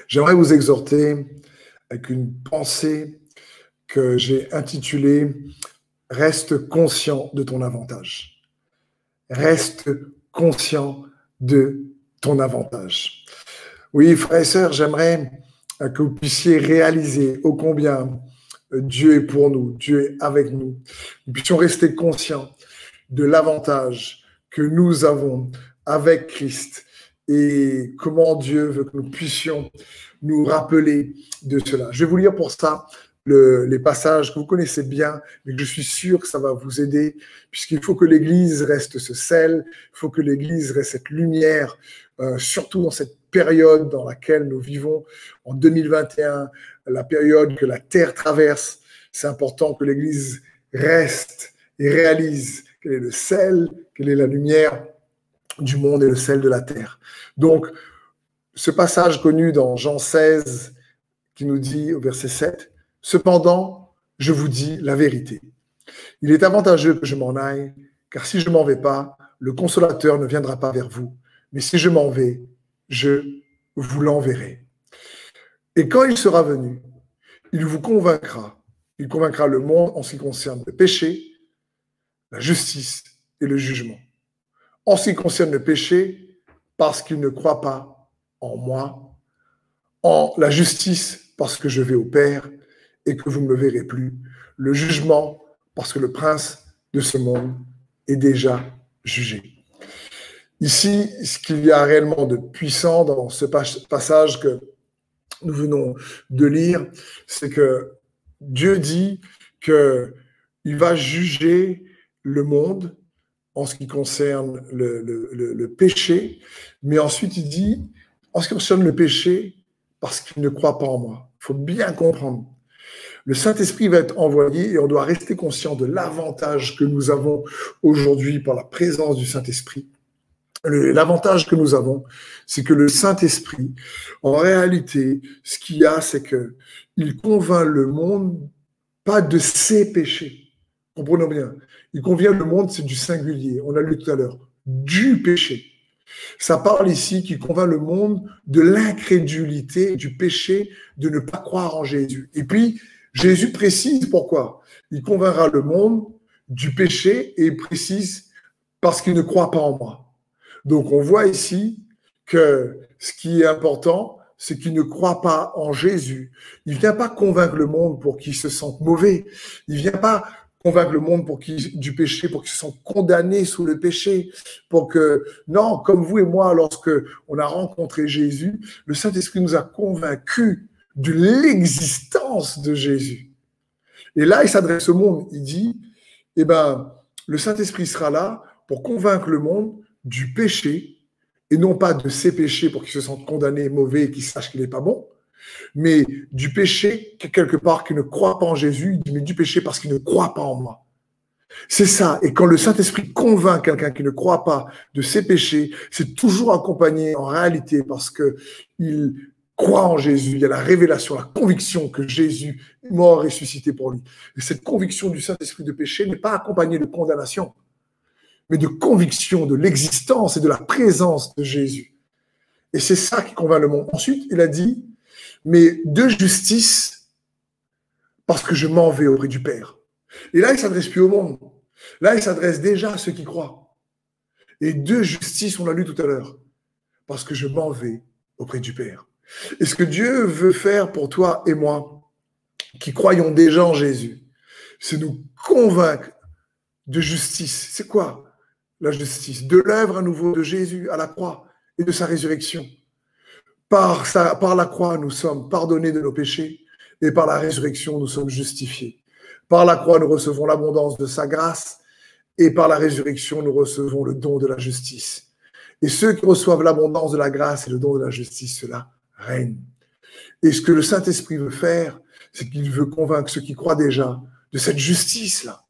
J'aimerais vous exhorter avec une pensée que j'ai intitulée « Reste conscient de ton avantage ». Reste conscient de ton avantage. Oui, frères et sœurs, j'aimerais que vous puissiez réaliser ô combien Dieu est pour nous, Dieu est avec nous. Nous puissions rester conscients de l'avantage que nous avons avec Christ et comment Dieu veut que nous puissions nous rappeler de cela. Je vais vous lire pour ça les passages que vous connaissez bien, mais que je suis sûr que ça va vous aider, puisqu'il faut que l'Église reste ce sel, il faut que l'Église reste cette lumière, surtout dans cette période dans laquelle nous vivons en 2021, la période que la Terre traverse. C'est important que l'Église reste et réalise quel est le sel, quelle est la lumière du monde et le sel de la terre. Donc, ce passage connu dans Jean 16 qui nous dit au verset 7, « Cependant, je vous dis la vérité. Il est avantageux que je m'en aille, car si je m'en vais pas, le consolateur ne viendra pas vers vous. Mais si je m'en vais, je vous l'enverrai. Et quand il sera venu, il vous convaincra. Il convaincra le monde en ce qui concerne le péché, la justice et le jugement. En ce qui concerne le péché, parce qu'il ne croit pas en moi. En la justice, parce que je vais au Père et que vous ne me verrez plus. Le jugement, parce que le prince de ce monde est déjà jugé. » Ici, ce qu'il y a réellement de puissant dans ce passage que nous venons de lire, c'est que Dieu dit qu'il va juger le monde en ce qui concerne le péché, mais ensuite il dit, en ce qui concerne le péché, parce qu'il ne croit pas en moi. Il faut bien comprendre. Le Saint-Esprit va être envoyé et on doit rester conscient de l'avantage que nous avons aujourd'hui par la présence du Saint-Esprit. L'avantage que nous avons, c'est que le Saint-Esprit, en réalité, ce qu'il y a, c'est qu'il convainc le monde pas de ses péchés. Comprenons bien. Il convainc le monde, c'est du singulier. On a lu tout à l'heure. Du péché. Ça parle ici qu'il convainc le monde de l'incrédulité, du péché, de ne pas croire en Jésus. Et puis, Jésus précise pourquoi. Il convaincra le monde du péché et il précise parce qu'il ne croit pas en moi. Donc, on voit ici que ce qui est important, c'est qu'il ne croit pas en Jésus. Il ne vient pas convaincre le monde pour qu'il se sente mauvais. Il ne vient pas convaincre le monde du péché, pour qu'ils se sentent condamnés sous le péché. Pour que, non, comme vous et moi, lorsque on a rencontré Jésus, le Saint-Esprit nous a convaincus de l'existence de Jésus. Et là, il s'adresse au monde. Il dit, eh ben, le Saint-Esprit sera là pour convaincre le monde du péché, et non pas de ses péchés pour qu'il se sente condamné, mauvais et qu'il sache qu'il n'est pas bon, mais du péché, quelque part, qui ne croit pas en Jésus, il dit, mais du péché parce qu'il ne croit pas en moi. C'est ça. Et quand le Saint-Esprit convainc quelqu'un qui ne croit pas de ses péchés, c'est toujours accompagné en réalité parce qu'il croit en Jésus. Il y a la révélation, la conviction que Jésus est mort et ressuscité pour lui. Et cette conviction du Saint-Esprit de péché n'est pas accompagnée de condamnation, mais de conviction de l'existence et de la présence de Jésus. Et c'est ça qui convainc le monde. Ensuite, il a dit, mais de justice, parce que je m'en vais auprès du Père. Et là, il ne s'adresse plus au monde. Là, il s'adresse déjà à ceux qui croient. Et de justice, on l'a lu tout à l'heure, parce que je m'en vais auprès du Père. Et ce que Dieu veut faire pour toi et moi, qui croyons déjà en Jésus, c'est nous convaincre de justice. C'est quoi la justice? De l'œuvre à nouveau de Jésus à la croix et de sa résurrection. Par la croix, nous sommes pardonnés de nos péchés et par la résurrection, nous sommes justifiés. Par la croix, nous recevons l'abondance de sa grâce et par la résurrection, nous recevons le don de la justice. Et ceux qui reçoivent l'abondance de la grâce et le don de la justice, cela règne. Et ce que le Saint-Esprit veut faire, c'est qu'il veut convaincre ceux qui croient déjà de cette justice-là.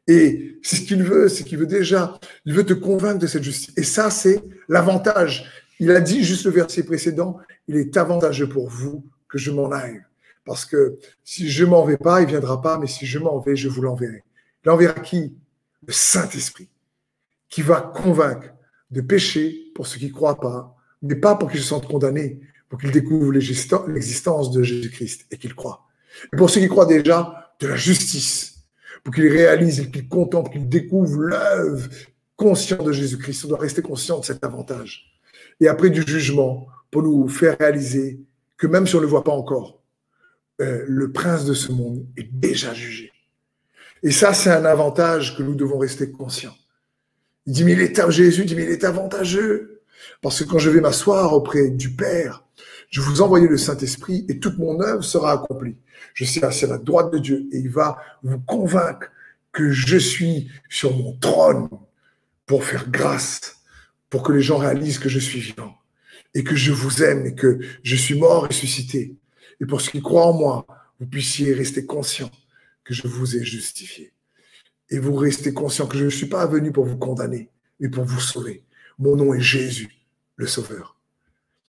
Et c'est ce qu'il veut, c'est qu'il veut déjà, il veut te convaincre de cette justice. Et ça, c'est l'avantage. Il a dit juste le verset précédent, il est avantageux pour vous que je m'en aille. Parce que si je m'en vais pas, il viendra pas, mais si je m'en vais, je vous l'enverrai. Il enverra qui? Le Saint-Esprit, qui va convaincre de péché pour ceux qui ne croient pas, mais pas pour qu'ils se sentent condamnés, pour qu'ils découvrent l'existence de Jésus-Christ et qu'ils croient. Et pour ceux qui croient déjà, de la justice, pour qu'ils réalisent et qu'ils contemplent, qu'ils découvrent l'œuvre conscient de Jésus-Christ. On doit rester conscient de cet avantage. Et après du jugement, pour nous faire réaliser que même si on ne le voit pas encore, le prince de ce monde est déjà jugé. Et ça, c'est un avantage que nous devons rester conscients. Il dit, mais Jésus dit, mais il est avantageux. Parce que quand je vais m'asseoir auprès du Père, je vous envoyer le Saint-Esprit et toute mon œuvre sera accomplie. Je suis assis à la droite de Dieu et il va vous convaincre que je suis sur mon trône pour faire grâce, pour que les gens réalisent que je suis vivant et que je vous aime et que je suis mort et ressuscité. Et pour ceux qui croient en moi, vous puissiez rester conscient que je vous ai justifié. Et vous restez conscient que je ne suis pas venu pour vous condamner, mais pour vous sauver. Mon nom est Jésus, le Sauveur.